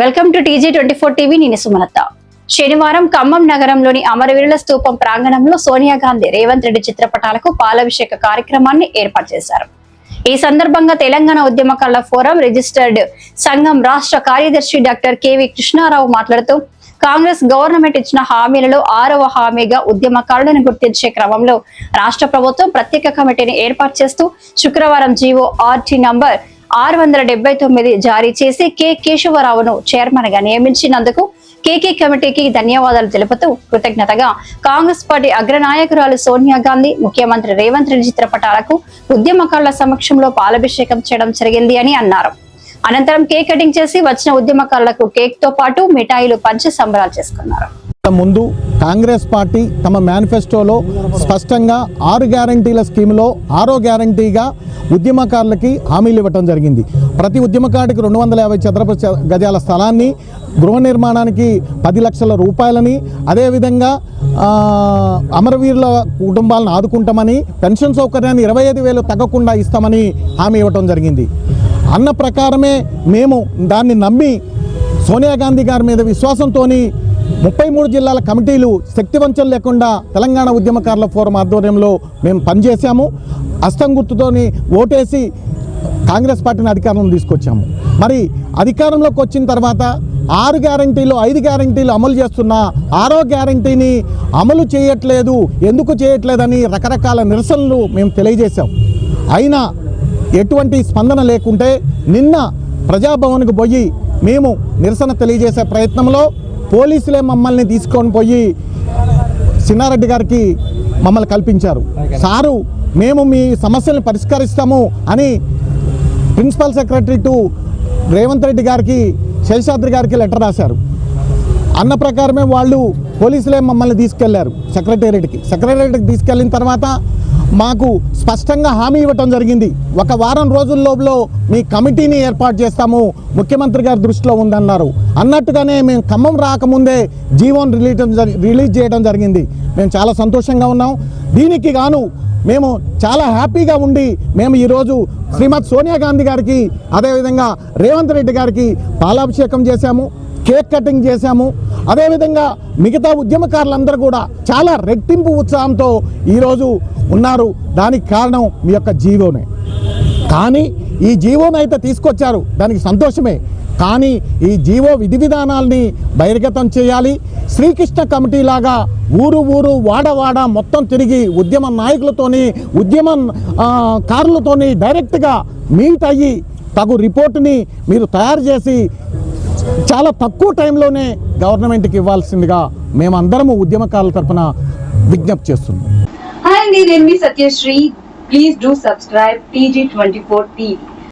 Welcome to TG24 TV. నేను సుమలత. శనివారం ఖమ్మం నగరంలోని అమరవీరుల స్తూపం ప్రాంగణంలో సోనియా గాంధీ, రేవంత్ రెడ్డి చిత్రపటాలకు పాలాభిషేక కార్యక్రమాన్ని ఏర్పాటు చేశారు. ఈ సందర్భంగా తెలంగాణ ఉద్యమకారుల ఫోరం రిజిస్టర్డ్ సంఘం రాష్ట్ర కార్యదర్శి డాక్టర్ KV కృష్ణారావు మాట్లాడుతూ, కాంగ్రెస్ గవర్నమెంట్ ఇచ్చిన హామీలలో 6వ హామీగా ఉద్యమకారులను గుర్తించే క్రమంలో రాష్ట్ర ప్రభుత్వం ప్రత్యేక కమిటీని ఏర్పాటు చేస్తూ శుక్రవారం GORT నంబర్ 679 జారీ చేసి కేశవరావును చైర్మన్ గా నియమించినందుకు KK కమిటీకి ధన్యవాదాలు తెలుపుతూ కృతజ్ఞతగా కాంగ్రెస్ పార్టీ అగ్రనాయకురాలు సోనియా గాంధీ, ముఖ్యమంత్రి రేవంత్ రెడ్డి చిత్రపటాలకు ఉద్యమకారుల సమక్షంలో పాలాభిషేకం చేయడం జరిగింది అని అన్నారు. అనంతరం కేక్ కటింగ్ చేసి వచ్చిన ఉద్యమకారులకు కేక్ తో పాటు మిఠాయిలు పంచి సంబరాలు చేసుకున్నారు. ముందు కాంగ్రెస్ పార్టీ తమ మేనిఫెస్టోలో స్పష్టంగా 6 గ్యారంటీల స్కీమ్లో 6వ గ్యారంటీగా ఉద్యమకారులకి హామీలు ఇవ్వటం జరిగింది. ప్రతి ఉద్యమకారుడికి 250 చదరపు గజాల స్థలాన్ని, గృహ నిర్మాణానికి 10 లక్షల రూపాయలని, అదేవిధంగా అమరవీరుల కుటుంబాలను ఆదుకుంటామని, పెన్షన్ సౌకర్యాన్ని 25,000 తగ్గకుండా ఇస్తామని హామీ ఇవ్వటం జరిగింది. అన్న ప్రకారమే మేము దాన్ని నమ్మి సోనియా గాంధీ గారి మీద విశ్వాసంతో 33 జిల్లాల కమిటీలు శక్తివంచన లేకుండా తెలంగాణ ఉద్యమకారుల ఫోరం ఆధ్వర్యంలో మేము పనిచేశాము. హస్తం గుర్తుతోని ఓటేసి కాంగ్రెస్ పార్టీని అధికారంలో తీసుకొచ్చాము. మరి అధికారంలోకి వచ్చిన తర్వాత 6 గ్యారంటీలు 5 గ్యారంటీలు అమలు చేస్తున్న 6వ గ్యారంటీని అమలు చేయట్లేదు, ఎందుకు చేయట్లేదని రకరకాల నిరసనలు మేము తెలియజేశాం. అయినా ఎటువంటి స్పందన లేకుంటే నిన్న ప్రజాభవన్కు పోయి మేము నిరసన తెలియజేసే ప్రయత్నంలో పోలీసులే మమ్మల్ని తీసుకొని పోయి సిన్నారెడ్డి గారికి మమ్మల్ని కల్పించారు. సారు, మేము మీ సమస్యలను పరిష్కరిస్తాము అని principal secretary to Revanth Reddy గారికి, శేషాద్రి గారికి లెటర్ రాశారు. అన్న ప్రకారమే వాళ్ళు పోలీసులే మమ్మల్ని తీసుకెళ్లారు సెక్రటేరియట్కి తీసుకెళ్ళిన తర్వాత మాకు స్పష్టంగా హామీ ఇవ్వటం జరిగింది. 1 వారం రోజుల్లోపలో మీ కమిటీని ఏర్పాటు చేస్తాము, ముఖ్యమంత్రి గారి దృష్టిలో ఉందన్నారు. అన్నట్టుగానే మేము ఖమ్మం రాకముందే జీవోని రిలీజ్ చేయడం జరిగింది. మేము చాలా సంతోషంగా ఉన్నాం. దీనికి గాను మేము చాలా హ్యాపీగా ఉండి మేము ఈరోజు శ్రీమతి సోనియా గాంధీ గారికి, అదేవిధంగా రేవంత్ రెడ్డి గారికి పాలాభిషేకం చేశాము, కేక్ కటింగ్ చేశాము. అదేవిధంగా మిగతా ఉద్యమకారులందరూ కూడా చాలా రెట్టింపు ఉత్సాహంతో ఈరోజు ఉన్నారు. దానికి కారణం మీ యొక్క జీవోనే. కానీ ఈ జీవోనైతే తీసుకొచ్చారు, దానికి సంతోషమే. కానీ ఈ జీవో విధి విధానాల్ని బహిర్గతం చేయాలి. శ్రీకృష్ణ కమిటీ లాగా ఊరు వాడ మొత్తం తిరిగి ఉద్యమ నాయకులతోని, ఉద్యమ కారులతోని డైరెక్ట్గా మీట్ అయ్యి తగు రిపోర్టుని మీరు తయారు చేసి చాలా తక్కువ టైంలోనే గవర్నమెంట్కి ఇవ్వాల్సిందిగా మేమందరము ఉద్యమకారుల తరఫున విజ్ఞప్తి చేస్తున్నాం. హాయ్ అండి, నేను మీ Satyasri. Please do subscribe TG24 TV.